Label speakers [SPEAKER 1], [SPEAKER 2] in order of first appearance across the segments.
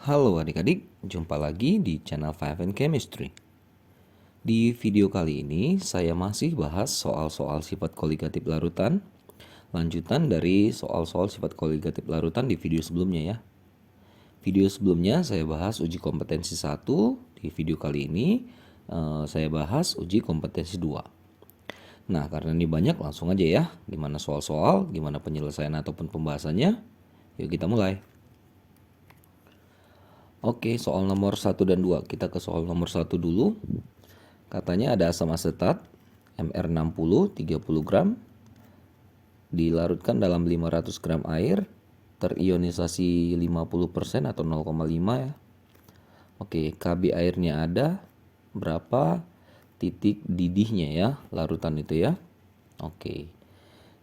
[SPEAKER 1] Halo adik-adik, jumpa lagi di channel Five and Chemistry. Di video kali ini saya masih bahas soal-soal sifat koligatif larutan, lanjutan dari soal-soal sifat koligatif larutan di video sebelumnya ya. Video sebelumnya saya bahas uji kompetensi 1, di video kali ini saya bahas uji kompetensi 2. Nah, karena ini banyak langsung aja ya, gimana soal-soal, gimana penyelesaian ataupun pembahasannya. Yuk kita mulai. Oke, soal nomor 1 dan 2. Kita ke soal nomor 1 dulu. Katanya ada asam asetat Mr60 30 gram dilarutkan dalam 500 gram air, terionisasi 50% atau 0,5 ya. Oke, Kb airnya ada, berapa titik didihnya ya, larutan itu ya. Oke.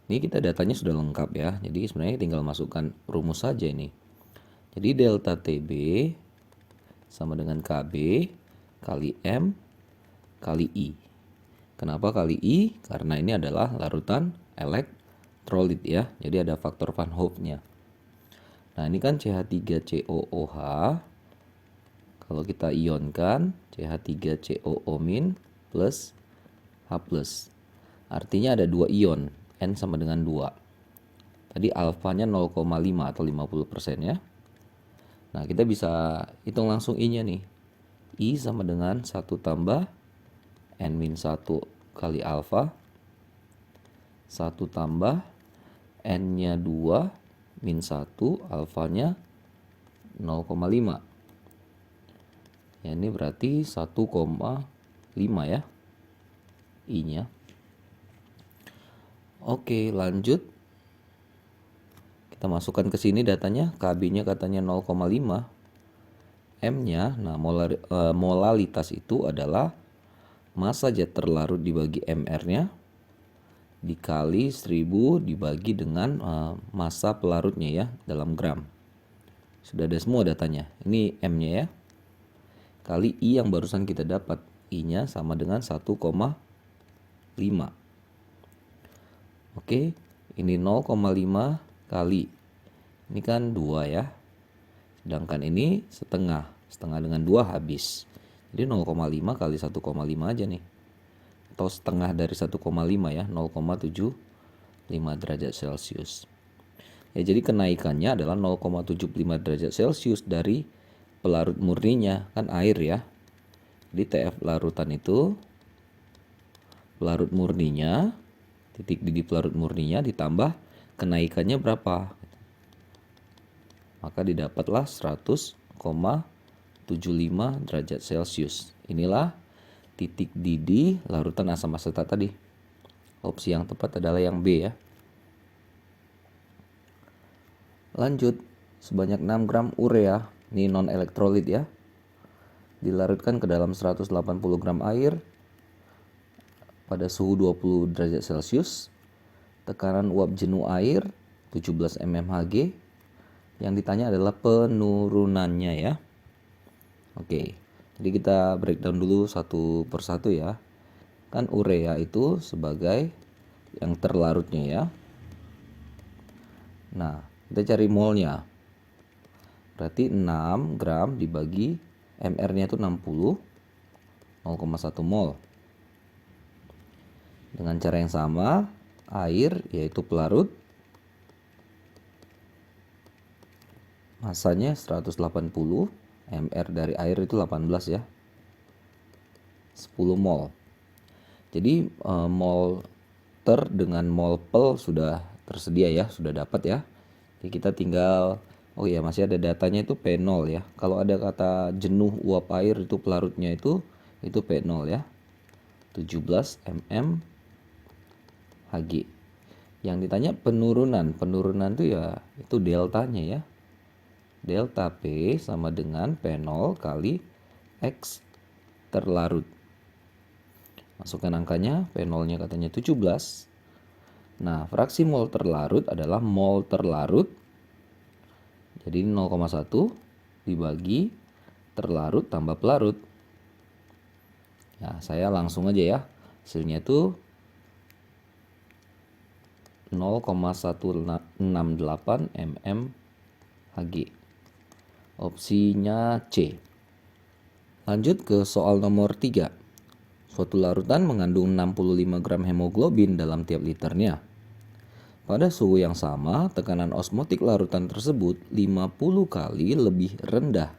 [SPEAKER 1] Ini kita datanya sudah lengkap ya. Jadi sebenarnya tinggal masukkan rumus saja ini. Jadi delta Tb sama dengan Kb kali M kali I. Kenapa kali I? Karena ini adalah larutan elektrolit ya. Jadi ada faktor Van Hoff-nya. Nah, ini kan CH3COOH. Kalau kita ionkan CH3COO- plus H+. Artinya ada 2 ion, N sama dengan 2. Tadi alfanya 0,5 atau 50% ya. Nah, kita bisa hitung langsung I-nya nih. I sama dengan 1 tambah N-1 kali alfa, 1 tambah N-nya 2 min 1, alfanya 0,5. Ya, ini berarti 1,5 ya I-nya. Oke, lanjut. Kita masukkan ke sini datanya, Kb-nya katanya 0,5. M-nya, nah molalitas itu adalah massa zat terlarut dibagi Mr-nya dikali 1000 dibagi dengan massa pelarutnya ya dalam gram. Sudah ada semua datanya. Ini M-nya ya. Kali I yang barusan kita dapat. I-nya sama dengan 1,5. Oke, ini 0,5 kali. Ini kan 2 ya. Sedangkan ini setengah. Setengah dengan 2 habis. Jadi 0,5 kali 1,5 aja nih. Atau setengah dari 1,5 ya, 0,75 derajat Celcius. Ya, jadi kenaikannya adalah 0,75 derajat Celcius dari pelarut murninya, kan air ya. Jadi TF larutan itu pelarut murninya, titik didih pelarut murninya ditambah kenaikannya berapa? Maka didapatlah 100,75 derajat Celcius. Inilah titik didih larutan asam asetat tadi. Opsi yang tepat adalah yang B ya. Lanjut, sebanyak 6 gram urea, ini non elektrolit ya, dilarutkan ke dalam 180 gram air pada suhu 20 derajat Celcius. Tekanan uap jenuh air 17 mmHg. Yang ditanya adalah penurunannya ya. Oke, jadi kita breakdown dulu satu persatu ya. Kan urea itu sebagai yang terlarutnya ya. Nah, kita cari molnya. Berarti 6 gram dibagi MR-nya itu 60, 0,1 mol. Dengan cara yang sama, air yaitu pelarut, masanya 180, MR dari air itu 18 ya. 10 mol. Jadi molter dengan mol pel sudah tersedia ya, sudah dapat ya. Jadi kita tinggal, oh ya masih ada datanya itu P0 ya. Kalau ada kata jenuh uap air itu pelarutnya itu P0 ya. 17 mm Hg. Yang ditanya penurunan itu ya itu deltanya ya. Delta P sama dengan P0 kali X terlarut. Masukkan angkanya, P0-nya katanya 17. Nah, fraksi mol terlarut adalah mol terlarut. Jadi 0,1 dibagi terlarut tambah pelarut. Nah, saya langsung aja ya. Hasilnya itu 0,168 mmHg. Opsinya C. Lanjut ke soal nomor 3. Suatu larutan mengandung 65 gram hemoglobin dalam tiap liternya. Pada suhu yang sama, tekanan osmotik larutan tersebut 50 kali lebih rendah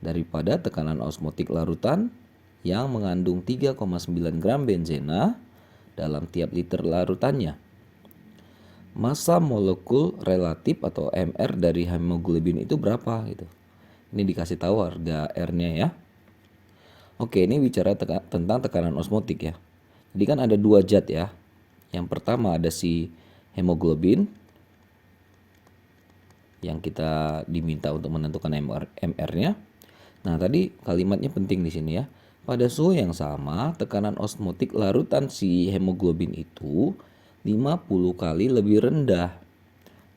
[SPEAKER 1] daripada tekanan osmotik larutan yang mengandung 3,9 gram benzena dalam tiap liter larutannya. Massa molekul relatif atau MR dari hemoglobin itu berapa gitu. Ini dikasih tahu harga R-nya ya. Oke, ini bicara tentang tekanan osmotik ya. Jadi kan ada dua zat ya. Yang pertama ada si hemoglobin yang kita diminta untuk menentukan MR-nya. Nah, tadi kalimatnya penting di sini ya. Pada suhu yang sama, tekanan osmotik larutan si hemoglobin itu 50 kali lebih rendah.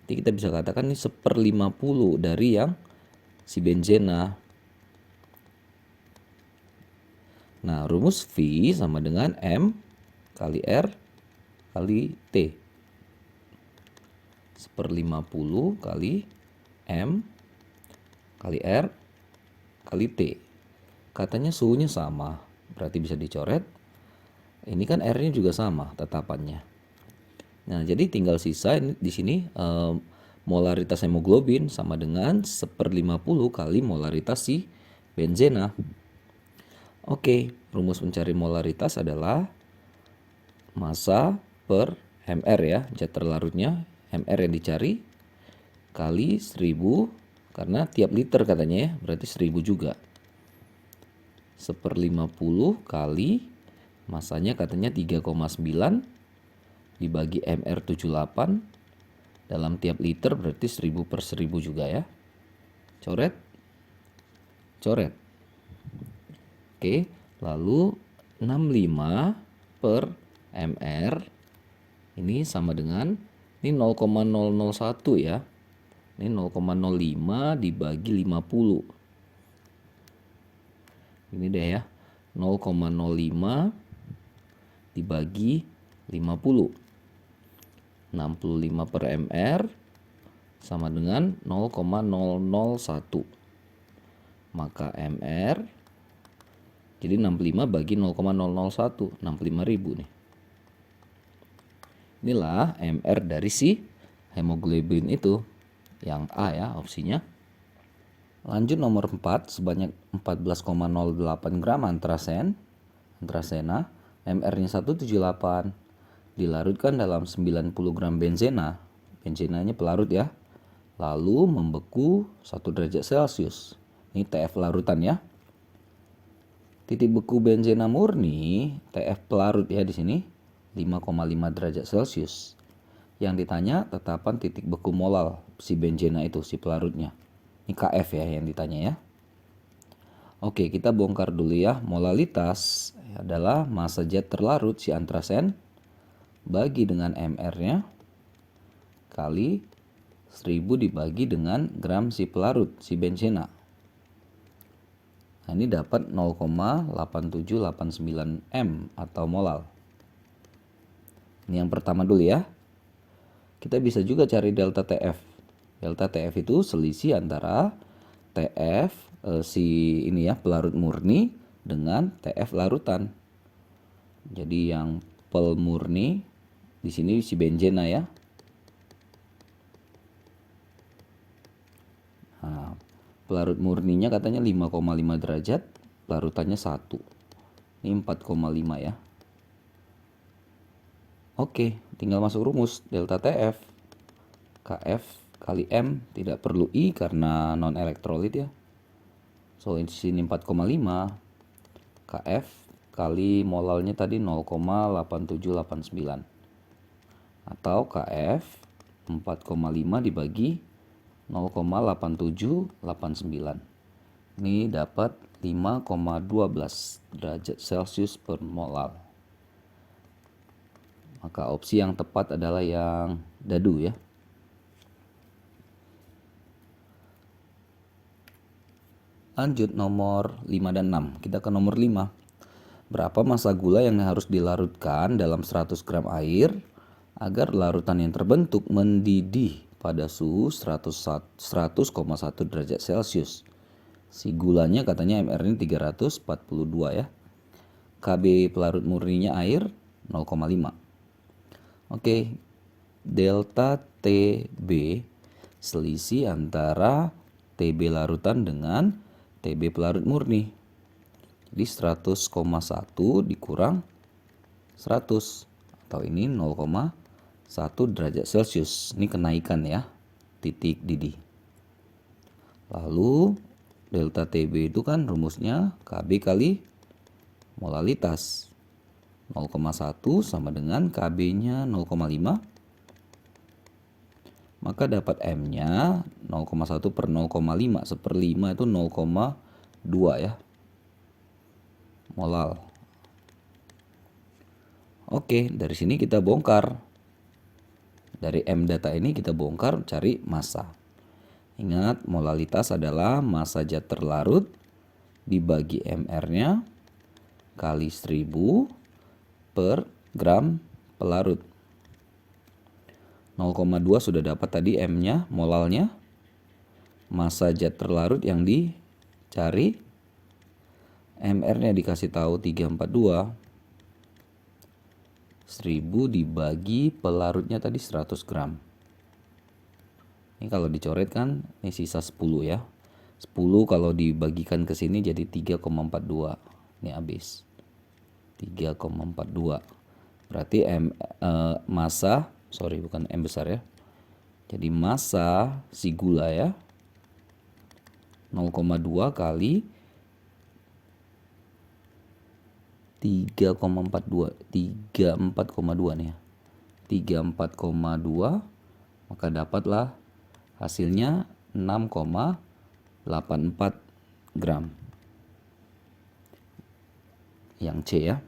[SPEAKER 1] Jadi kita bisa katakan ini 1/50 dari yang si benzena. Nah, rumus V sama dengan M kali R kali T. 1/50 kali M kali R kali T. Katanya suhunya sama, berarti bisa dicoret. Ini kan R-nya juga sama tetapannya. Nah, jadi tinggal sisa di sini molaritas hemoglobin sama dengan 1/50 kali molaritas si benzena. Oke, rumus mencari molaritas adalah massa per MR ya, zat terlarutnya, MR yang dicari kali 1000 karena tiap liter katanya ya, berarti 1000 juga. 1/50 kali masanya katanya 3,9 dibagi MR78 dalam tiap liter berarti 1000/1000 juga ya. Coret. Coret. Oke, lalu 65 per MR ini sama dengan ini 0,001 ya. Ini 0,05 dibagi 50. Ini deh ya. 0,05 dibagi 50. 65 per MR sama dengan 0,001. Maka MR jadi 65 bagi 0,001, 65.000 nih. Inilah MR dari si hemoglobin itu. Yang A ya opsinya. Lanjut nomor 4, sebanyak 14,08 gram antrasena, MR-nya 178, dilarutkan dalam 90 gram benzena. Benzenanya pelarut ya. Lalu membeku 1 derajat Celcius. Ini TF larutan ya. Titik beku benzena murni, TF pelarut ya di sini 5,5 derajat Celcius. Yang ditanya tetapan titik beku molal si benzena itu, si pelarutnya. Ini KF ya yang ditanya ya. Oke, kita bongkar dulu ya. Molalitas adalah massa zat terlarut si antrasen bagi dengan MR-nya kali 1000 dibagi dengan gram si pelarut, si benzena. Nah, ini dapat 0,8789 M atau molal. Ini yang pertama dulu ya. Kita bisa juga cari delta TF. Delta TF itu selisih antara TF si ini ya pelarut murni dengan TF larutan. Jadi yang pel murni di sini si benzena ya. Nah, pelarut murninya katanya 5,5 derajat, larutannya 1. Ini 4,5 ya. Oke, tinggal masuk rumus delta TF. KF kali M, tidak perlu I karena non elektrolit ya. So, di sini 4,5. KF kali molalnya tadi 0,8789. Atau KF 4,5 dibagi 0,8789. Ini dapat 5,12 derajat Celcius per molal. Maka opsi yang tepat adalah yang dadu ya. Lanjut nomor 5 dan 6. Kita ke nomor 5. Berapa massa gula yang harus dilarutkan dalam 100 gram air agar larutan yang terbentuk mendidih pada suhu 100,1 derajat Celcius. Si gulanya katanya MR-nya 342 ya. KB pelarut murninya air 0,5. Oke, delta TB selisih antara TB larutan dengan TB pelarut murni. Jadi 100,1 dikurang 100 atau ini 0,1 derajat Celcius. Ini kenaikan ya, titik didih. Lalu delta TB itu kan rumusnya KB kali molalitas. 0,1 sama dengan KB-nya 0,5. Maka dapat M-nya 0,1 per 0,5. 1/5 itu 0,2 ya. Molal. Oke, dari sini kita bongkar. Dari M data ini kita bongkar cari massa. Ingat, molalitas adalah massa zat terlarut dibagi MR-nya kali 1000 per gram pelarut. 0,2 sudah dapat tadi M-nya, molalnya. Massa zat terlarut yang dicari, MR-nya dikasih tahu 342. 1000 dibagi pelarutnya tadi 100 gram. Ini kalau dicoret kan ini sisa 10 ya. 10 kalau dibagikan ke sini jadi 3,42. Ini habis. 3,42. Berarti massa, bukan M besar ya. Jadi massa si gula ya 0,2 kali 34,2 nih ya. 34,2, maka dapatlah hasilnya 6,84 gram. Yang C ya.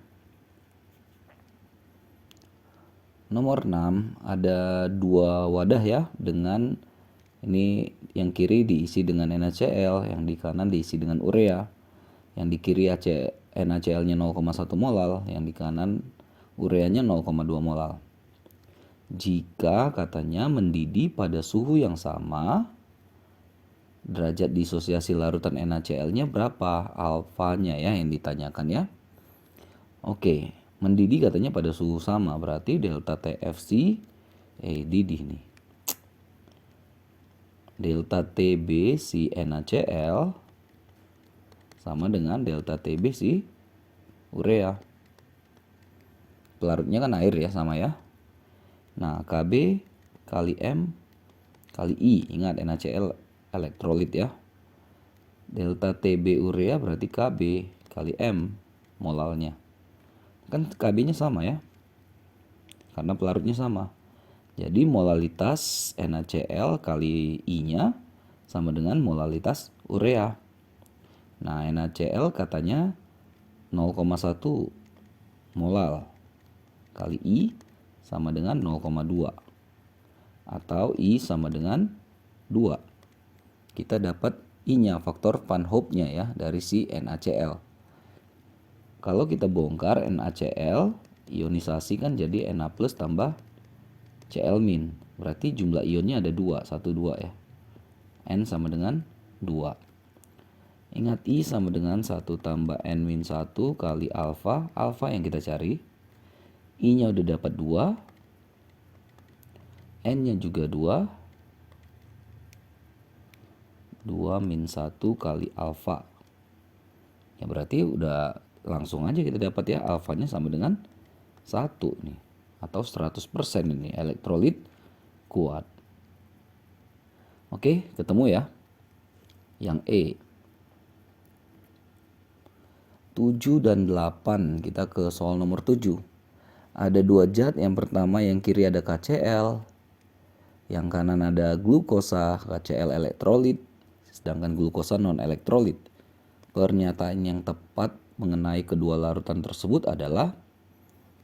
[SPEAKER 1] Nomor 6 ada dua wadah ya, dengan ini yang kiri diisi dengan NaCl, yang di kanan diisi dengan urea. Yang di kiri NaCl-nya 0,1 molal, yang di kanan ureanya 0,2 molal. Jika katanya mendidih pada suhu yang sama, derajat disosiasi larutan NaCl-nya berapa? Alfanya ya yang ditanyakan ya. Oke, mendidih katanya pada suhu sama, berarti delta TFC didih nih. Delta TB si NaCl sama dengan delta TB si urea. Pelarutnya kan air ya, sama ya. Nah, KB kali M kali I. Ingat NaCl elektrolit ya. Delta TB urea berarti KB kali M molalnya. Kan KB-nya sama ya. Karena pelarutnya sama. Jadi molalitas NaCl kali I-nya sama dengan molalitas urea. Nah, NaCl katanya 0,1 molal kali I sama dengan 0,2 atau I sama dengan 2. Kita dapat I-nya, faktor Van Hoff-nya ya, dari si NaCl. Kalau kita bongkar NaCl, ionisasi kan jadi Na plus tambah Cl min. Berarti jumlah ionnya ada 2, 1, 2 ya. N sama dengan 2. Ingat I sama dengan 1 tambah N-1 kali alfa. Alfa yang kita cari. I-nya udah dapat 2. N-nya juga 2. 2 min 1 kali alfa. Ya berarti udah langsung aja kita dapat ya. Alfanya sama dengan 1 nih. Atau 100% ini elektrolit kuat. Oke, ketemu ya. Yang E. 7 dan 8, kita ke soal nomor 7. Ada dua zat, yang pertama yang kiri ada KCl, yang kanan ada glukosa. KCl elektrolit, sedangkan glukosa non elektrolit. Pernyataan yang tepat mengenai kedua larutan tersebut adalah,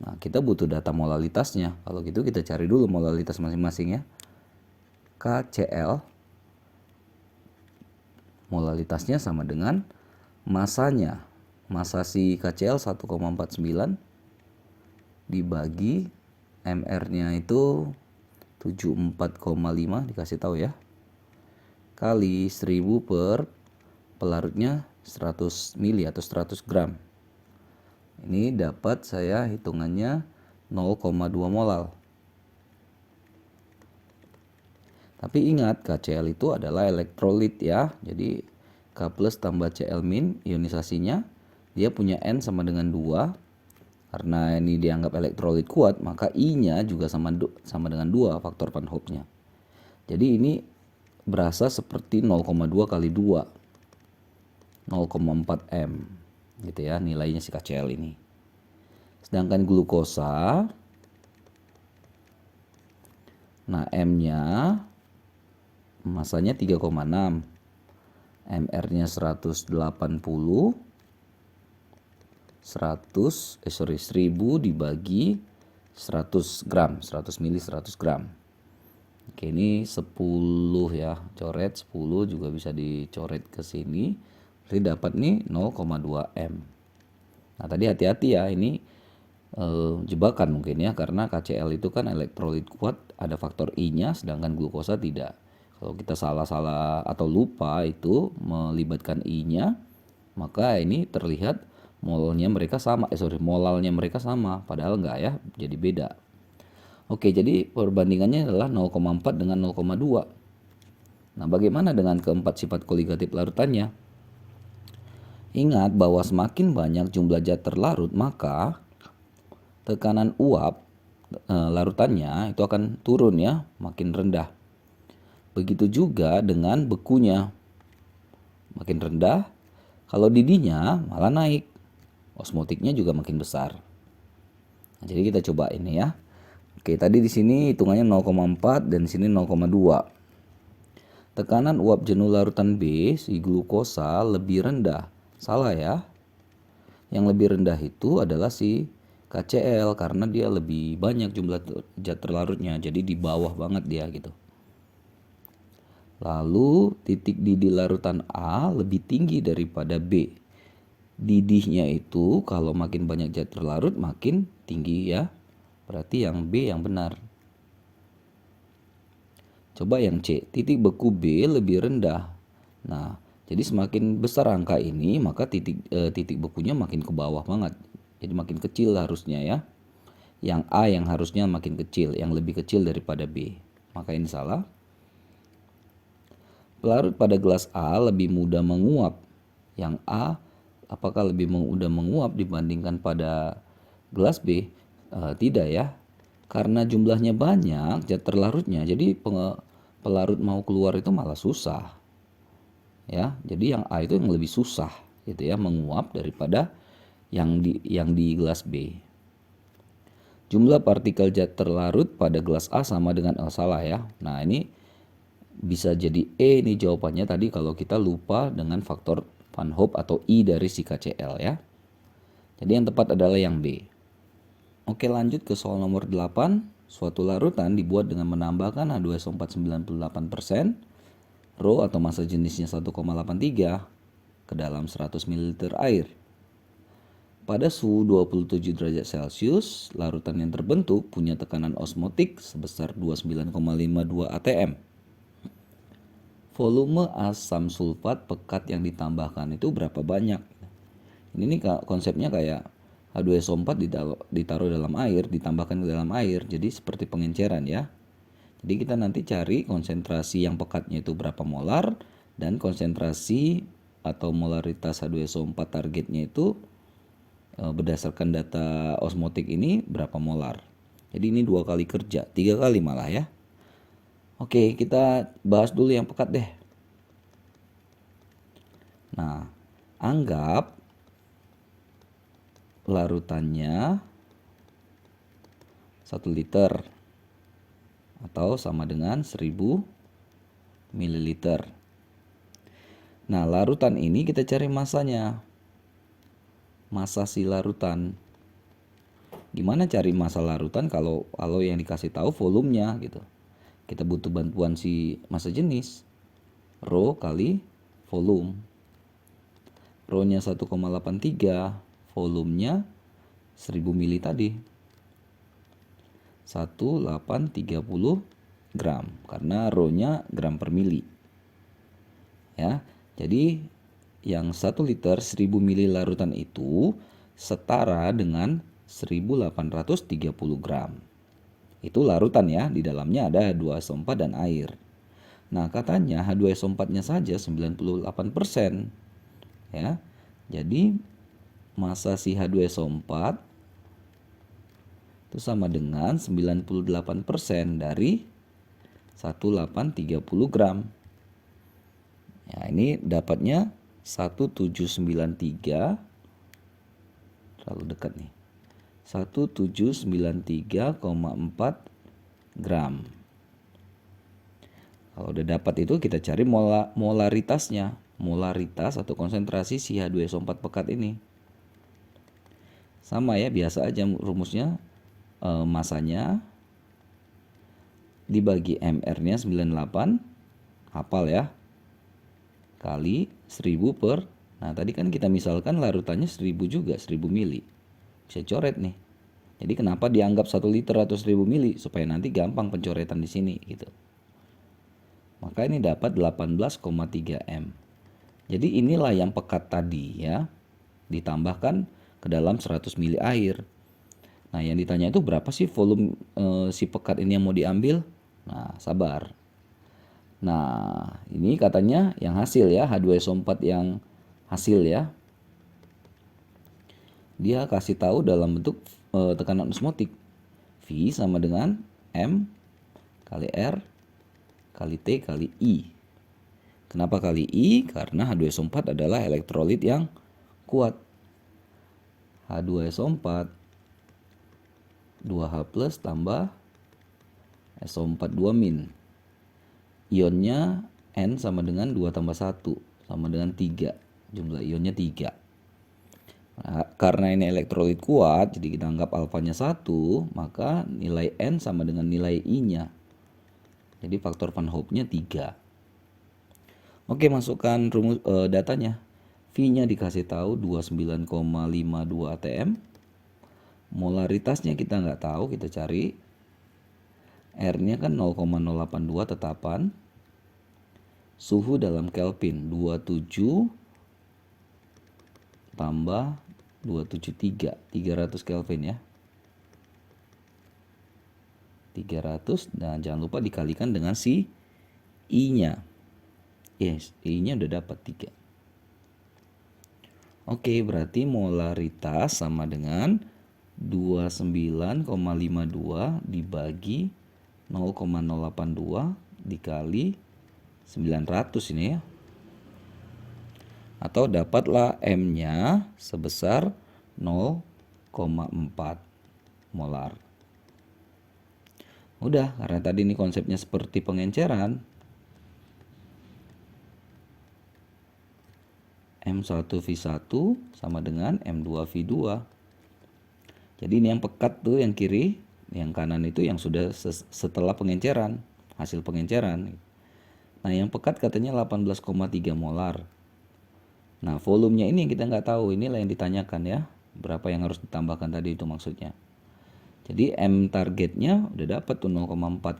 [SPEAKER 1] nah kita butuh data molalitasnya. Kalau gitu kita cari dulu molalitas masing-masing ya. KCl molalitasnya sama dengan masanya. Massa si KCl 1,49 dibagi MR-nya itu 74,5 dikasih tahu ya. Kali 1000 per pelarutnya 100 mili atau 100 gram. Ini dapat saya hitungannya 0,2 molal. Tapi ingat, KCl itu adalah elektrolit ya. Jadi K plus tambah Cl min ionisasinya dia punya N sama dengan 2. Karena ini dianggap elektrolit kuat, maka I-nya juga sama dengan 2 faktor Van Hoff-nya. Jadi ini berasa seperti 0,2 kali 2. 0,4 M. Gitu ya nilainya si KCl ini. Sedangkan glukosa, nah M-nya masanya 3,6, MR-nya 180, 1000 dibagi 100 gram, 100 mili 100 gram. Oke, ini 10 ya, coret 10 juga bisa dicoret ke sini. Berarti dapat nih 0,2 M. Nah, tadi hati-hati ya, ini jebakan mungkin ya, karena KCl itu kan elektrolit kuat, ada faktor I-nya, sedangkan glukosa tidak. Kalau kita salah-salah atau lupa itu melibatkan I-nya, maka ini terlihat molalnya mereka sama, padahal enggak ya, jadi beda. Oke, jadi perbandingannya adalah 0,4 dengan 0,2. Nah, bagaimana dengan keempat sifat koligatif larutannya? Ingat bahwa semakin banyak jumlah zat terlarut, maka tekanan uap larutannya itu akan turun ya, makin rendah. Begitu juga dengan bekunya, makin rendah. Kalau didihnya malah naik, osmotiknya juga makin besar. Nah, jadi kita coba ini ya. Oke, tadi di sini hitungannya 0,4 dan di sini 0,2. Tekanan uap jenuh larutan B, si glukosa lebih rendah. Salah ya. Yang lebih rendah itu adalah si KCl karena dia lebih banyak jumlah zat terlarutnya. Jadi di bawah banget dia gitu. Lalu titik didih larutan A lebih tinggi daripada B. Didihnya itu kalau makin banyak zat terlarut makin tinggi ya. Berarti yang B yang benar. Coba yang C, titik beku B lebih rendah. Nah, jadi semakin besar angka ini maka titik bekunya makin ke bawah banget. Jadi makin kecil harusnya ya. Yang A yang harusnya makin kecil, yang lebih kecil daripada B. Maka ini salah. Pelarut pada gelas A lebih mudah menguap. Yang A apakah lebih mudah menguap dibandingkan pada gelas B? Tidak ya. Karena jumlahnya banyak zat terlarutnya, jadi pelarut mau keluar itu malah susah. Ya, jadi yang A itu yang lebih susah gitu ya menguap daripada yang di gelas B. Jumlah partikel zat terlarut pada gelas A sama dengan salah ya. Nah, ini bisa jadi E nih jawabannya tadi kalau kita lupa dengan faktor Van Hoff atau I dari si KCl ya. Jadi yang tepat adalah yang B. Oke, lanjut ke soal nomor 8. Suatu larutan dibuat dengan menambahkan H2SO4 98%, Rho atau massa jenisnya 1,83 ke dalam 100 ml air. Pada suhu 27 derajat Celcius, larutan yang terbentuk punya tekanan osmotik sebesar 29,52 atm. Volume asam sulfat pekat yang ditambahkan itu berapa banyak? Ini nih konsepnya kayak H2SO4 ditaruh dalam air, ditambahkan ke dalam air. Jadi seperti pengenceran ya. Jadi kita nanti cari konsentrasi yang pekatnya itu berapa molar dan konsentrasi atau molaritas H2SO4 targetnya itu berdasarkan data osmotik ini berapa molar. Jadi ini 2 kali kerja, 3 kali malah ya. Oke, kita bahas dulu yang pekat deh. Nah, anggap larutannya 1 liter atau sama dengan 1000 ml. Nah, larutan ini kita cari masanya. Massa si larutan. Gimana cari massa larutan kalau yang dikasih tahu volumenya gitu. Kita butuh bantuan si massa jenis. Rho kali volume. Rho-nya 1,83, volumenya 1000 mili tadi. 1830 gram karena Rho-nya gram per mili. Ya. Jadi yang 1 liter 1000 ml larutan itu setara dengan 1830 gram. Itu larutan ya, di dalamnya ada H2SO4 dan air. Nah, katanya H2SO4-nya saja 98%. Ya. Jadi massa si H2SO4 itu sama dengan 98% dari 1830 gram. Ya, ini dapatnya 1793, terlalu dekat nih. 1793,4 gram. Kalau udah dapat itu kita cari molaritasnya. Molaritas atau konsentrasi si H2SO4 pekat ini. Sama ya, biasa aja rumusnya. Masanya dibagi MR-nya 98, hafal ya, kali 1000 per, nah tadi kan kita misalkan larutannya 1000 juga, 1000 mili. Bisa coret nih. Jadi kenapa dianggap 1 liter atau 1000 mili? Supaya nanti gampang pencoretan di sini gitu. Maka ini dapat 18,3 M. Jadi inilah yang pekat tadi ya. Ditambahkan ke dalam 100 mili air. Nah, yang ditanya itu berapa sih volume si pekat ini yang mau diambil? Nah, sabar. Nah, ini katanya yang hasil ya, H2SO4 yang hasil ya. Dia kasih tahu dalam bentuk tekanan osmotik. V sama dengan M kali R kali T kali I. Kenapa kali I? Karena H2SO4 adalah elektrolit yang kuat. H2SO4 2H plus tambah SO4 2 min. Ionnya N sama dengan 2 tambah 1 sama dengan 3. Jumlah ionnya 3. Nah, karena ini elektrolit kuat, jadi kita anggap alfanya 1, maka nilai N sama dengan nilai I-nya. Jadi faktor Van Hoff-nya 3. Oke, masukkan rumus datanya. V-nya dikasih tahu 29,52 atm. Molaritasnya kita nggak tahu, kita cari. R-nya kan 0,082 tetapan. Suhu dalam Kelvin 27 tambah 273, 300 Kelvin ya. 300, dan jangan lupa dikalikan dengan si I-nya. Yes, I-nya udah dapat 3. Oke, berarti molaritas sama dengan 29,52 dibagi 0,082 dikali 900 ini ya. Atau dapatlah M-nya sebesar 0,4 molar. Udah, karena tadi ini konsepnya seperti pengenceran. M1V1 sama dengan M2V2. Jadi ini yang pekat tuh yang kiri, yang kanan itu yang sudah setelah pengenceran, hasil pengenceran. Nah, yang pekat katanya 18,3 molar. Nah, volumenya ini yang kita nggak tahu, inilah yang ditanyakan ya. Berapa yang harus ditambahkan tadi itu maksudnya. Jadi M targetnya udah dapat tuh 0,4.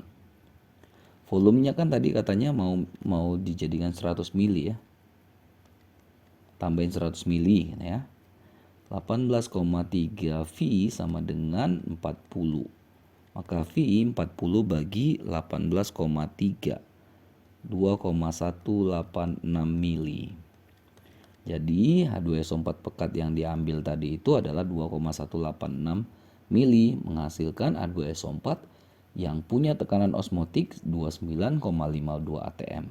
[SPEAKER 1] Volumenya kan tadi katanya mau dijadikan 100 mili ya. Tambahin 100 mili ya. 18,3 V sama dengan 40. Maka V 40 bagi 18,3. 2,186 mili. Jadi H2SO4 pekat yang diambil tadi itu adalah 2,186 mili, menghasilkan H2SO4 yang punya tekanan osmotik 29,52 atm.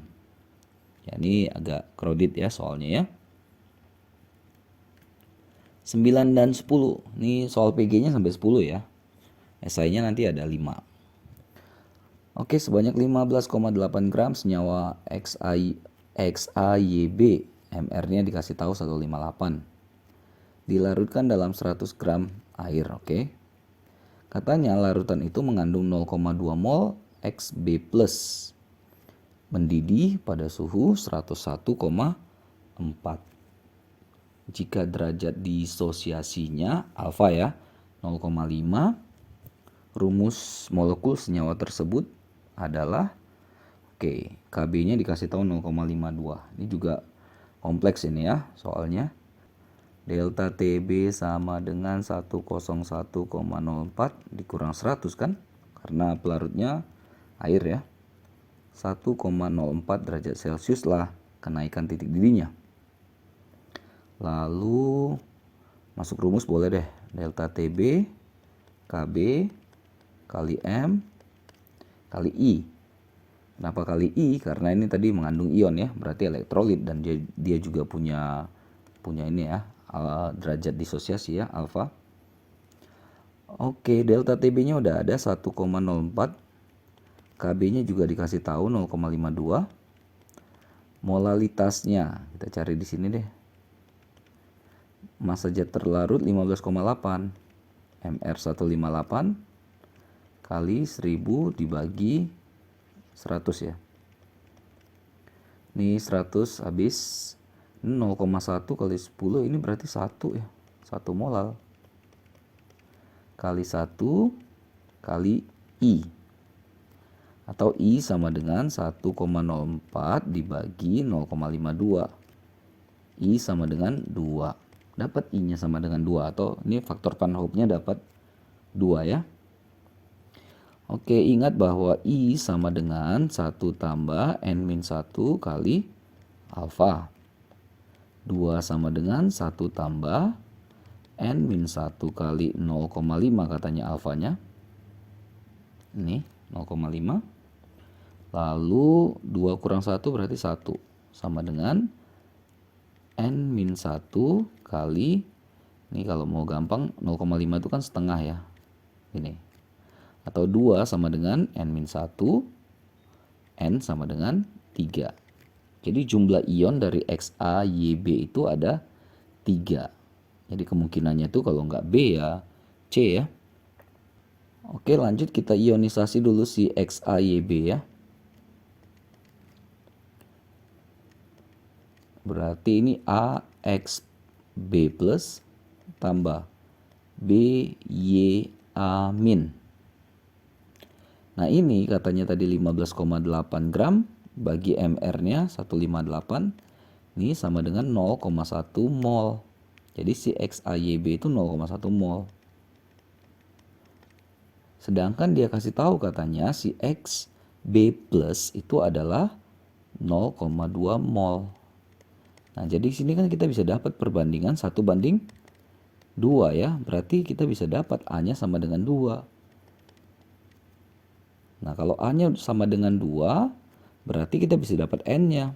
[SPEAKER 1] Ya, ini agak crowded ya soalnya ya. 9 dan 10. Ini soal PG-nya sampai 10 ya. SI-nya nanti ada 5. Oke, sebanyak 15,8 gram senyawa XaYB. MR-nya dikasih tahu 158. Dilarutkan dalam 100 gram air, oke. Katanya larutan itu mengandung 0,2 mol XB+. Mendidih pada suhu 101,4. Jika derajat disosiasinya alfa ya 0,5, rumus molekul senyawa tersebut adalah KB-nya dikasih tahu 0,52. Ini juga kompleks ini ya soalnya. Delta TB sama dengan 101,04 dikurang 100 kan? Karena pelarutnya air ya. 1,04 derajat Celcius lah kenaikan titik didihnya. Lalu masuk rumus boleh deh. Delta TB KB kali M kali I. Kenapa kali I? Karena ini tadi mengandung ion ya, berarti elektrolit, dan dia juga punya ini ya, derajat disosiasi ya, alfa. Oke, delta TB-nya udah ada 1,04. KB-nya juga dikasih tahu 0,52. Molalitasnya kita cari di sini deh. Massa zat terlarut 15,8. MR158 kali 1000 dibagi 100 ya. Ini 100 habis 0,1 kali 10 ini berarti 1 ya. 1 molal. Kali 1 kali I. Atau I sama dengan 1,04 dibagi 0,52. I sama dengan 2. Dapat I-nya sama dengan 2. Atau ini faktor Van Hoff-nya dapat 2 ya. Oke, ingat bahwa I sama dengan 1 tambah N-1 kali alfa. 2 sama dengan 1 tambah N-1 kali 0,5 katanya alfanya. Ini 0,5. Lalu 2 kurang 1 berarti 1. Sama dengan N-1 kali, ini kalau mau gampang 0,5 itu kan setengah ya. Ini. Atau 2 sama dengan N-1, N sama dengan 3. Jadi jumlah ion dari XaYB itu ada 3. Jadi kemungkinannya itu kalau nggak B ya C ya. Oke, lanjut kita ionisasi dulu si XaYB ya. Berarti ini AXB plus tambah BYA min. Nah ini katanya tadi 15,8 gram bagi MR-nya 158. Ini sama dengan 0,1 mol. Jadi si XaYB itu 0,1 mol. Sedangkan dia kasih tahu katanya si XB plus itu adalah 0,2 mol. Nah, jadi sini kan kita bisa dapat perbandingan 1 banding 2 ya. Berarti kita bisa dapat A-nya sama dengan 2. Nah, kalau A-nya sama dengan 2, berarti kita bisa dapat N-nya.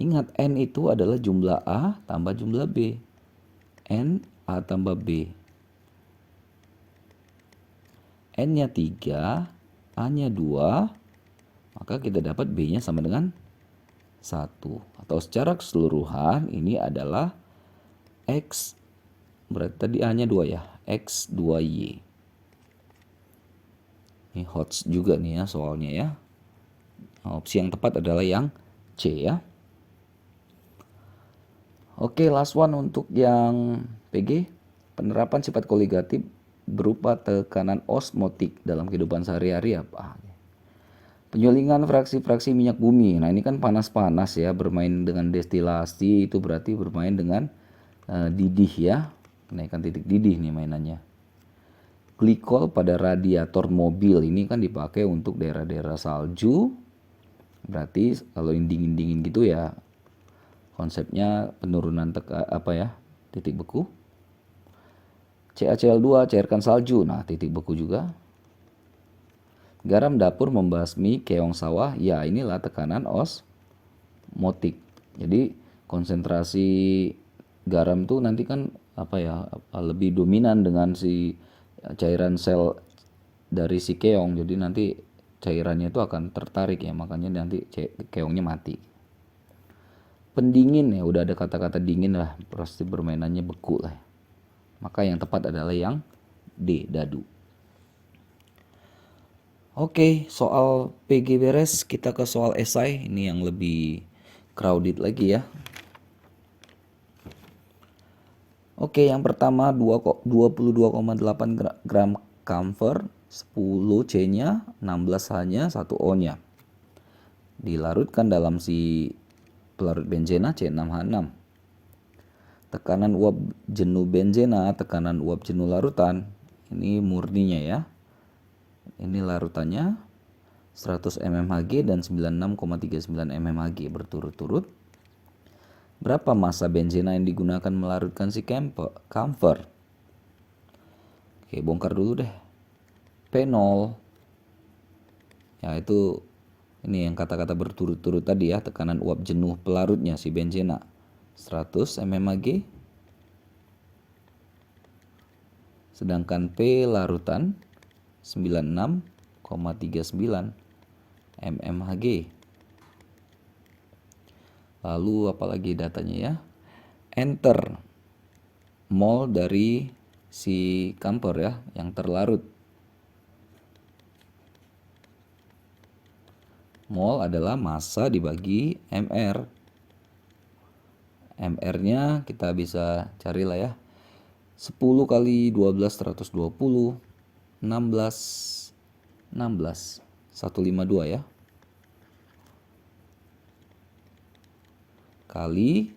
[SPEAKER 1] Ingat, N itu adalah jumlah A tambah jumlah B. N, A tambah B. N-nya 3, A-nya 2, maka kita dapat B-nya sama dengan 1. Atau secara keseluruhan ini adalah X, berarti tadi A-nya 2 ya, X2Y. Ini HOTS juga nih ya soalnya ya. Opsi yang tepat adalah yang C ya. Oke, last one untuk yang PG. Penerapan sifat koligatif berupa tekanan osmotik dalam kehidupan sehari-hari apa? Penyulingan fraksi-fraksi minyak bumi. Nah ini kan panas-panas ya, bermain dengan destilasi itu berarti bermain dengan didih ya. Kenaikan titik didih nih mainannya. Glikol pada radiator mobil ini kan dipakai untuk daerah-daerah salju. Berarti kalau yang dingin-dingin gitu ya konsepnya penurunan titik beku. CaCl2 cairkan salju. Nah, titik beku juga. Garam dapur membasmi keong sawah, ya inilah tekanan osmotik. Jadi konsentrasi garam tuh nanti kan lebih dominan dengan si cairan sel dari si keong. Jadi nanti cairannya itu akan tertarik ya, makanya nanti keongnya mati. Pendingin ya, udah ada kata-kata dingin lah, pasti bermainannya beku lah. Maka yang tepat adalah yang D, dadu. Oke, soal PG beres, kita ke soal esai. Ini yang lebih crowded lagi ya. Oke, yang pertama 22,8 gram camphor, 10 C-nya, 16 H-nya, 1 O-nya. Dilarutkan dalam si pelarut benzena C6H6. Tekanan uap jenuh benzena, tekanan uap jenuh larutan, ini murninya ya. Ini larutannya 100 mmHg dan 96,39 mmHg berturut-turut. Berapa massa benzena yang digunakan melarutkan si camphor? Oke, bongkar dulu deh. P0. Ya, itu ini yang kata-kata berturut-turut tadi ya, tekanan uap jenuh pelarutnya si benzena 100 mmHg. Sedangkan P larutan 96,39 mmHg. Lalu apalagi datanya ya? Enter mol dari si camphor ya yang terlarut. Mol adalah massa dibagi mr. MR-nya kita bisa carilah ya. 10 kali 12 120, 16 152 ya. Kali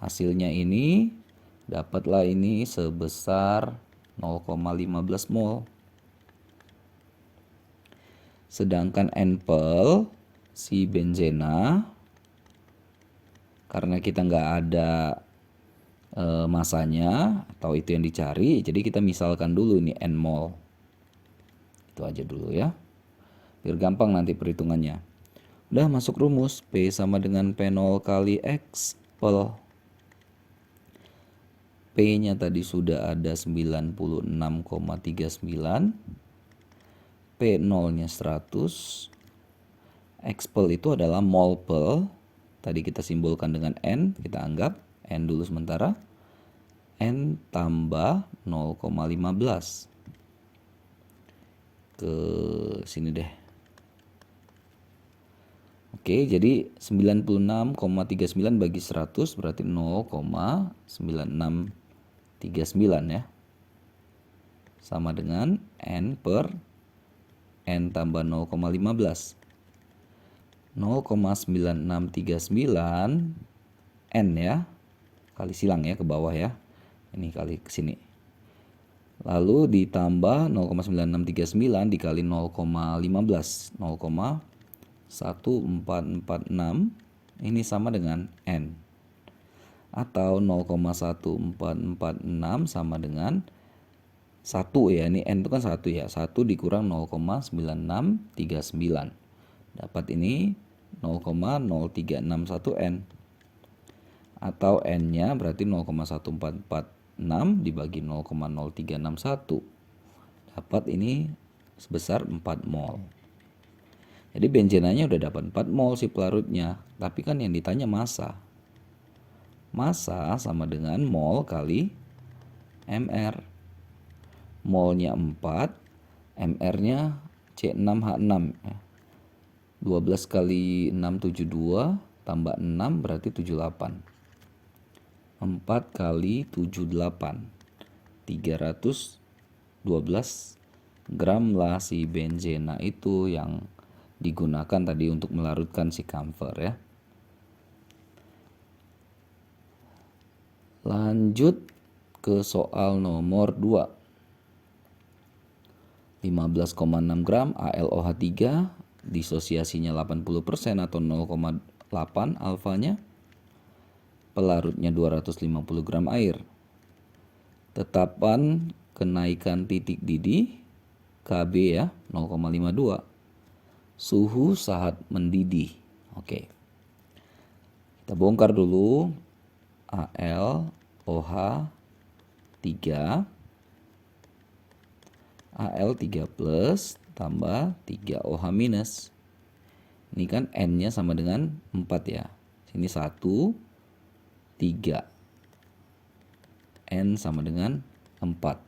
[SPEAKER 1] hasilnya ini dapatlah ini sebesar 0,15 mol. Sedangkan NPL si benzena, karena kita nggak ada masanya atau itu yang dicari, jadi kita misalkan dulu ini N mol. Itu aja dulu ya, biar gampang nanti perhitungannya. Udah masuk rumus, P sama dengan P0 kali X pel. P-nya tadi sudah ada 96,39. P0-nya 100. X pel itu adalah mol pel. Tadi kita simbolkan dengan N, kita anggap N dulu sementara. N tambah 0,15. Ke sini deh. Oke, jadi 96,39 bagi 100 berarti 0,9639 ya. Sama dengan N per N tambah 0,15. 0,9639 N ya. Kali silang ya ke bawah ya. Ini kali ke sini. Lalu ditambah 0,9639 dikali 0,15. 0,1446 ini sama dengan N, atau 0,1446 sama dengan 1 ya, ini N itu kan 1 ya, 1 dikurang 0,9639 dapat ini 0,0361 N, atau N nya berarti 0,1446 dibagi 0,0361 dapat ini sebesar 4 mol. Jadi benzenanya udah dapat 4 mol si pelarutnya. Tapi kan yang ditanya massa. Massa sama dengan mol kali MR. Molnya 4, MR-nya C6H6. 12 kali 6 72, tambah 6 berarti 78. 4 kali 78, 312 gram lah si benzena itu yang digunakan tadi untuk melarutkan si camphor ya. Lanjut ke soal nomor 2. 15,6 gram AlOH3, disosiasinya 80% atau 0,8 alfanya. Pelarutnya 250 gram air. Tetapan kenaikan titik didih KB ya 0,52. Suhu saat mendidih. Oke. Kita bongkar dulu. AlOH3 Al3 plus tambah 3OH minus. Ini kan N-nya sama dengan 4 ya. Sini 1, 3. N sama dengan 4.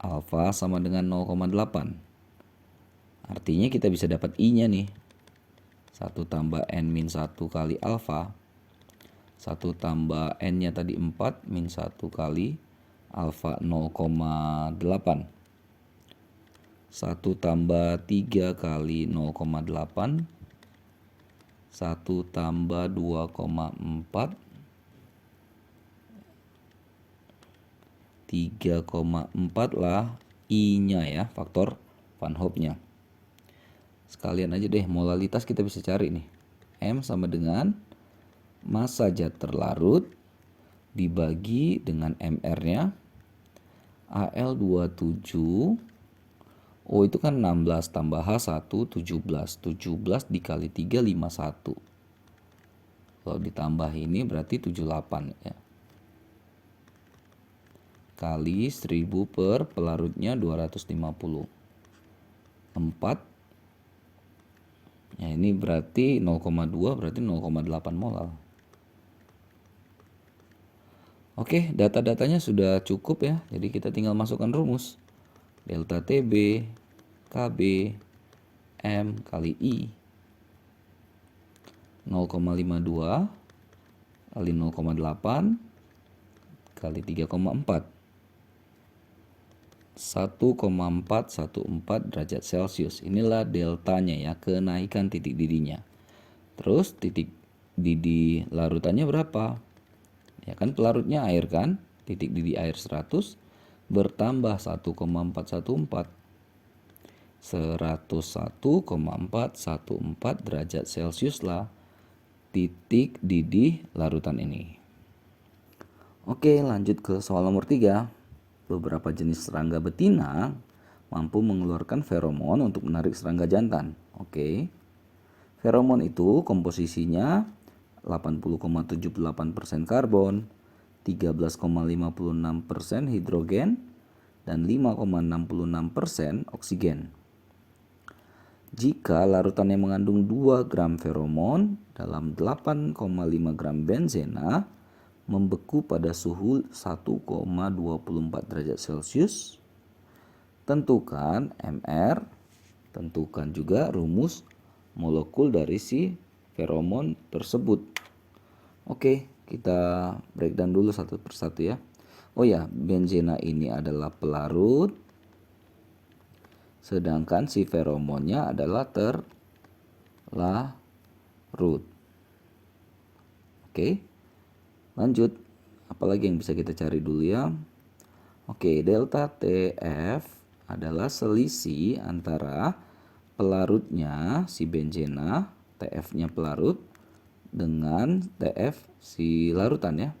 [SPEAKER 1] Alfa sama dengan 0,8. Artinya kita bisa dapat I-nya nih. 1 tambah N min 1 kali alfa. 1 tambah N-nya tadi 4 min 1 kali alfa 0,8. 1 tambah 3 kali 0,8 1 tambah 2,4 3,4 lah I-nya ya, faktor Van Hoff-nya. Sekalian aja deh, molalitas kita bisa cari nih. M sama dengan massa zat terlarut dibagi dengan MR-nya. Al27. O itu kan 16 tambah H1 17. 17 dikali 3 51. Kalau ditambah ini berarti 78 ya. Kali 1000 per pelarutnya 250. 4. Ya ini berarti 0,2 berarti 0,8 molal. Oke, data-datanya sudah cukup ya. Jadi kita tinggal masukkan rumus. Delta TB KB M kali I 0,52 kali 0,8 kali 3,4 1,414 derajat Celcius. Inilah deltanya ya, kenaikan titik didihnya. Terus titik didih larutannya berapa? Ya kan pelarutnya air kan, titik didih air 100 bertambah 1,414 101,414 derajat Celcius lah titik didih larutan ini. Oke, lanjut ke soal nomor 3. Beberapa jenis serangga betina mampu mengeluarkan feromon untuk menarik serangga jantan. Oke. Feromon itu komposisinya 80,78% karbon, 13,56% hidrogen, dan 5,66% oksigen. Jika larutannya mengandung 2 gram feromon dalam 8,5 gram benzena membeku pada suhu 1,24 derajat Celcius, tentukan MR, tentukan juga rumus molekul dari si feromon tersebut. Oke, kita breakdown dulu satu persatu ya. Oh ya, benzena ini adalah pelarut, sedangkan si feromonnya adalah terlarut. Oke, lanjut. Apalagi yang bisa kita cari dulu ya. Oke, delta TF adalah selisih antara pelarutnya si benzena, TF-nya pelarut, dengan TF si larutan ya.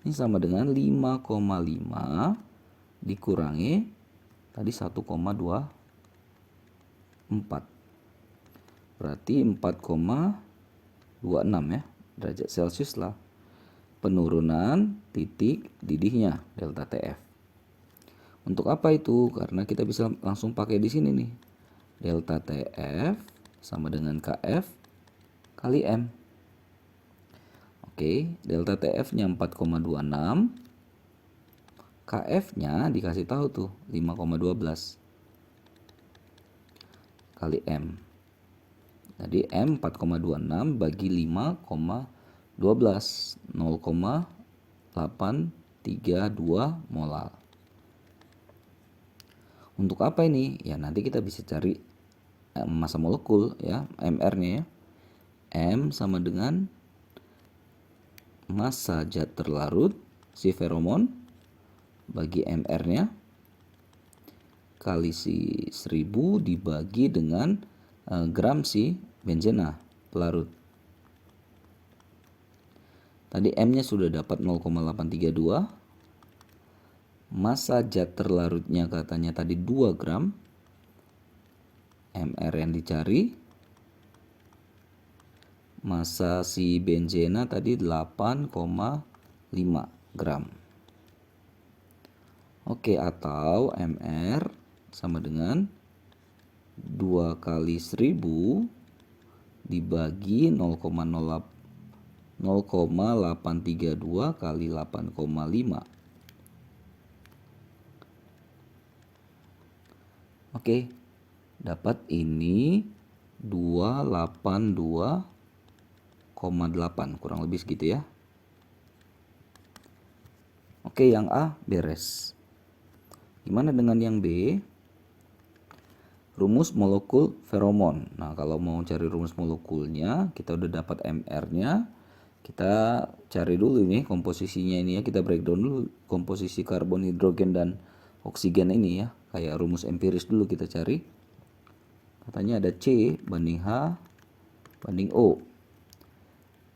[SPEAKER 1] Ini sama dengan 5,5 dikurangi tadi 1,24. Berarti 4,26 ya derajat Celcius lah penurunan titik didihnya delta TF. Untuk apa itu? Karena kita bisa langsung pakai di sini nih. Delta TF sama dengan KF kali M. Oke, delta TF-nya 4,26. KF-nya dikasih tahu tuh 5,12 kali M. Jadi M 4,26 bagi 5,12 0,832 molal. Untuk apa ini? Ya nanti kita bisa cari massa molekul ya, MR-nya ya. M sama dengan massa zat terlarut si feromon bagi MR-nya kali si 1000 dibagi dengan gram si benzena pelarut. Tadi M-nya sudah dapat 0,832. Massa zat terlarutnya katanya tadi 2 gram. MR yang dicari. Massa si benzena tadi 8,5 gram. Oke, atau MR sama dengan 2 kali 1000 dibagi 0,832 kali 8,5. Oke, dapat ini 282,8 kurang lebih segitu ya. Oke, yang A beres. Gimana dengan yang B? rumus molekul feromon. Nah, kalau mau cari rumus molekulnya, kita udah dapat MR-nya. Kita cari dulu ini komposisinya ini ya. Kita breakdown dulu komposisi karbon, hidrogen, dan oksigen ini ya. Kayak rumus empiris dulu kita cari. Katanya ada C banding H banding O.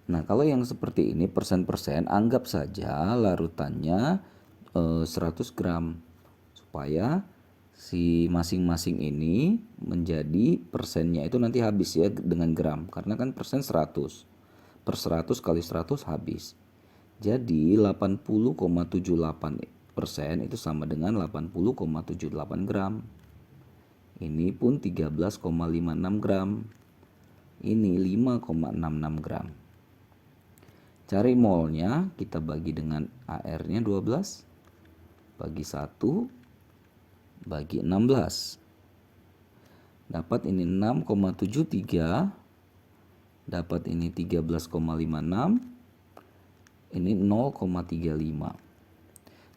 [SPEAKER 1] Nah, kalau yang seperti ini persen-persen, anggap saja larutannya 100 gram. Supaya si masing-masing ini menjadi persennya itu nanti habis ya dengan gram. Karena kan persen 100. Per 100 kali 100 habis. Jadi 80,78% itu sama dengan 80,78 gram. Ini pun 13,56 gram. Ini 5,66 gram. Cari molnya, kita bagi dengan AR-nya 12. Bagi 1. Bagi 16. Dapat ini 6,73. Dapat ini 13,56. Ini 0,35.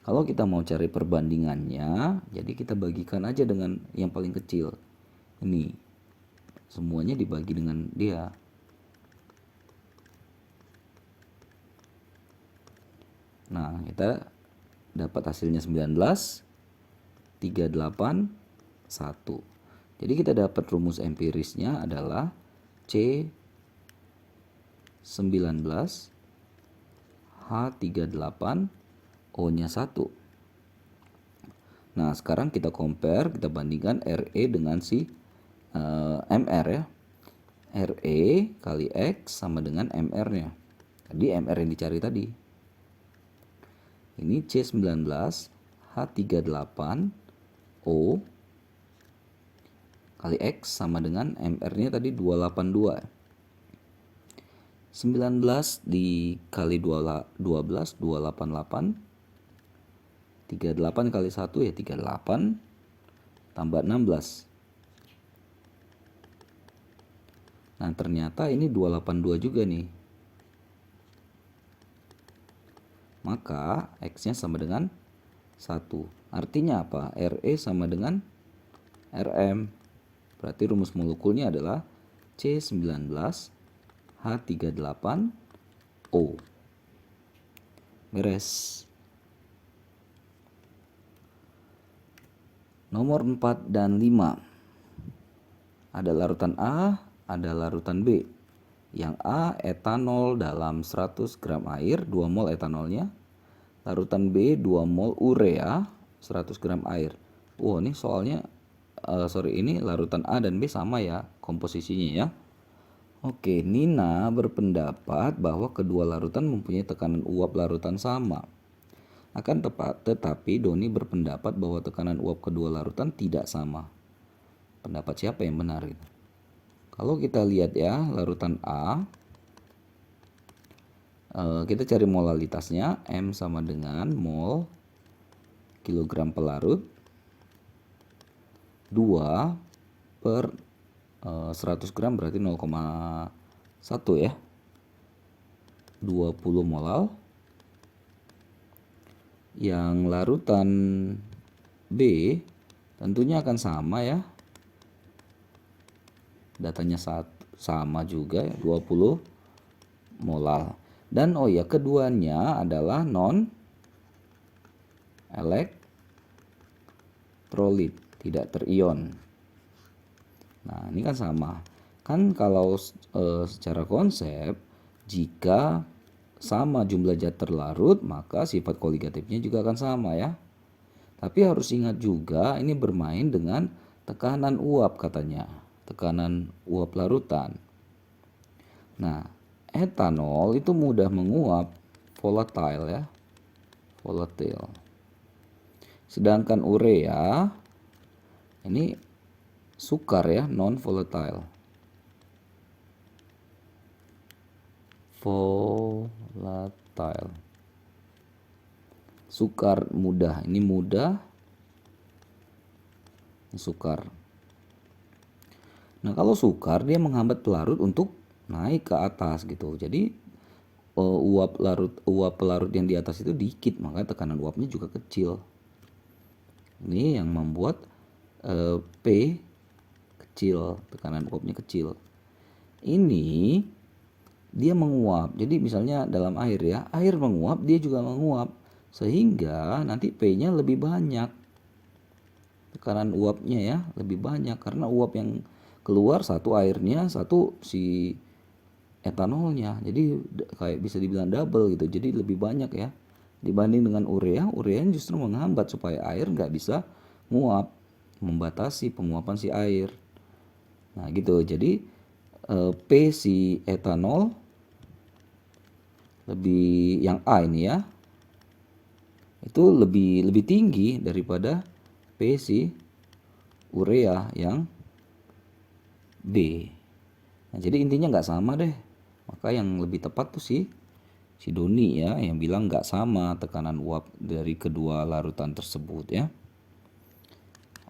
[SPEAKER 1] Kalau kita mau cari perbandingannya, jadi kita bagikan aja dengan yang paling kecil. Ini. Semuanya dibagi dengan dia. Nah, kita dapat hasilnya 19, 38, 1. Jadi kita dapat rumus empirisnya adalah C 19, H38, O-nya 1. Nah, sekarang kita compare, kita bandingkan RE dengan si MR ya. RE kali X sama dengan MR-nya. Tadi MR yang dicari tadi. Ini C19, H38, O kali X sama dengan MR-nya tadi 282. 19 dikali 12, 288. 38 kali 1 ya 38. Tambah 16. Nah, ternyata ini 282 juga nih. Maka X-nya sama dengan 1. Artinya apa? RE sama dengan RM. Berarti rumus molekulnya adalah C19, H38, O. Beres. Nomor 4 dan 5. Ada larutan A, ada larutan B. Yang A etanol dalam 100 gram air, 2 mol etanolnya. Larutan B 2 mol urea, 100 gram air. Oh, ini soalnya ini larutan A dan B sama ya komposisinya ya. Oke, Nina berpendapat bahwa kedua larutan mempunyai tekanan uap larutan sama. Akan tetapi Doni berpendapat bahwa tekanan uap kedua larutan tidak sama. Pendapat siapa yang benar itu? Kalau kita lihat ya, larutan A, kita cari molalitasnya. M sama dengan mol kilogram pelarut 2 per 100 gram berarti 0,1 ya. 20 molal. Yang larutan B tentunya akan sama ya. Datanya sama juga ya, 20 molal. Dan oh ya, keduanya adalah non elektrolit, tidak terion. Nah, ini kan sama. Kan kalau secara konsep, jika sama jumlah zat terlarut, maka sifat koligatifnya juga akan sama ya. Tapi harus ingat juga ini bermain dengan tekanan uap katanya. Tekanan uap larutan. Nah, etanol itu mudah menguap, volatile ya. Volatile. Sedangkan urea ini sukar ya, non volatile. Volatile. Sukar mudah, ini mudah. Ini sukar. Nah, kalau sukar dia menghambat pelarut untuk naik ke atas gitu. Jadi uap pelarut yang di atas itu dikit, maka tekanan uapnya juga kecil. Ini yang membuat P kecil, tekanan uapnya kecil. Ini dia menguap. Jadi misalnya dalam air ya, air menguap, dia juga menguap. Sehingga nanti P-nya lebih banyak. Tekanan uapnya ya, lebih banyak. Karena uap yang keluar satu airnya, satu si etanolnya. Jadi kayak bisa dibilang double gitu. Jadi lebih banyak ya. Dibanding dengan urea, urea justru menghambat supaya air nggak bisa nguap. Membatasi penguapan si air. Nah gitu. Jadi P si etanol lebih yang A ini ya, itu lebih tinggi daripada P si urea yang B. Nah, jadi intinya nggak sama deh. Maka yang lebih tepat tuh si Doni ya yang bilang nggak sama tekanan uap dari kedua larutan tersebut ya.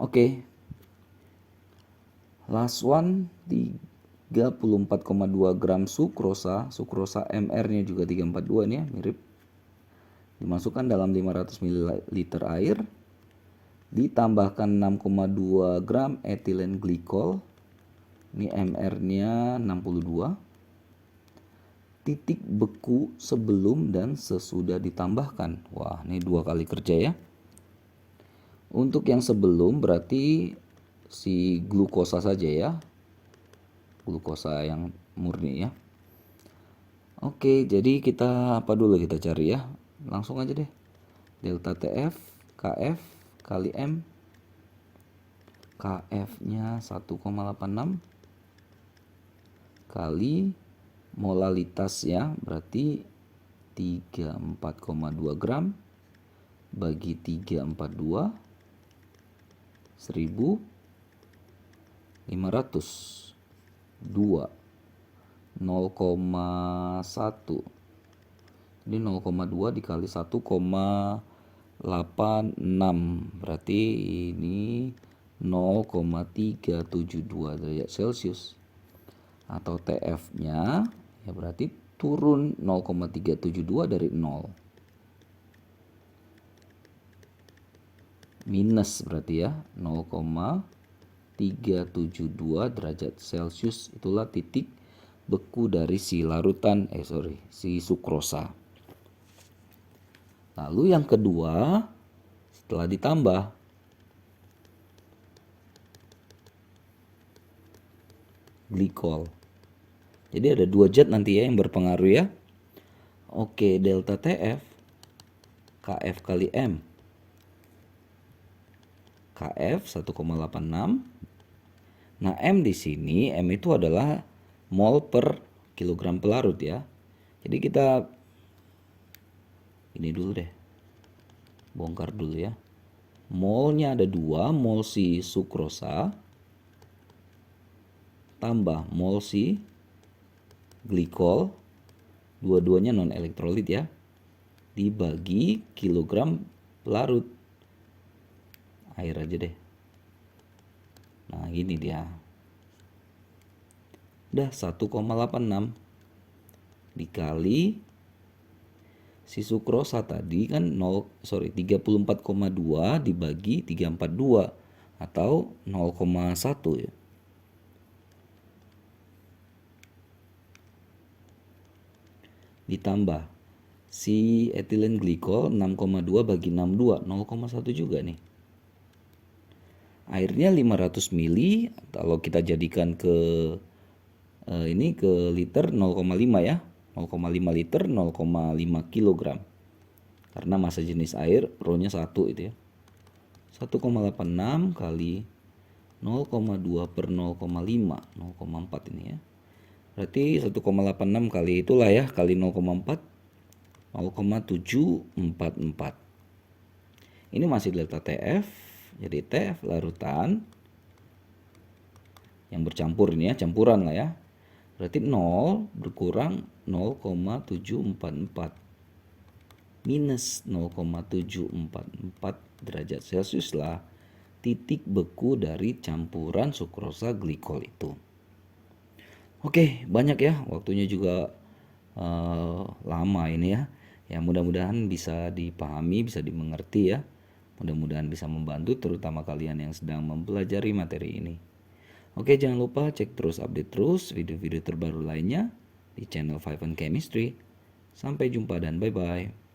[SPEAKER 1] Oke. Last one 34,2 gram sukrosa. Sukrosa MR-nya juga 342 nih ya, mirip. Dimasukkan dalam 500 ml air. Ditambahkan 6,2 gram etilen glikol. Ini MR-nya 62. Titik beku sebelum dan sesudah ditambahkan. Wah, ini 2 kali kerja ya. Untuk yang sebelum berarti si glukosa saja ya. Glukosa yang murni ya. Oke, jadi kita apa dulu kita cari ya? Langsung aja deh. Delta TF KF kali M. KF-nya 1,86 kali molalitas ya, berarti 34,2 gram bagi 342 1500 2 0,1. Jadi 0,2 dikali 1,86 berarti ini 0,372 derajat Celcius. Atau TF-nya ya berarti turun 0,372 dari 0. Minus berarti ya 0,372 derajat Celcius. Itulah titik beku dari si larutan si sukrosa. Lalu yang kedua setelah ditambah glikol. Jadi ada 2 zat nanti ya yang berpengaruh ya. Oke, delta TF KF kali M. KF 1,86. Nah, M di sini, M itu adalah mol per kilogram pelarut ya. Jadi kita ini dulu deh. Bongkar dulu ya. Molnya ada 2, mol si sukrosa tambah mol si glikol, dua-duanya non elektrolit ya, dibagi kilogram pelarut. Air aja deh. Nah gini dia. Udah 1,86 dikali si sukrosa tadi kan 34,2 dibagi 342 atau 0,1 ya. Ditambah si etilen glikol 6,2 bagi 62 0,1 juga nih. Airnya 500 ml, kalau kita jadikan ke ini ke liter 0,5 ya. 0,5 liter 0,5 kilogram. Karena massa jenis air rho-nya 1 itu ya. 1,86 kali 0,2 per 0,5, 0,4 ini ya. Berarti 1,86 kali itulah ya, kali 0,4, 0,744. Ini masih delta TF, jadi TF larutan yang bercampur ini ya, campuran lah ya. Berarti 0 berkurang 0,744 minus 0,744 derajat Celcius lah titik beku dari campuran sukrosa glikol itu. Oke, banyak ya, waktunya juga lama ini ya. Ya mudah-mudahan bisa dipahami, bisa dimengerti ya. Mudah-mudahan bisa membantu terutama kalian yang sedang mempelajari materi ini. Oke, jangan lupa cek terus update terus video-video terbaru lainnya di channel Five and Chemistry. Sampai jumpa dan bye-bye.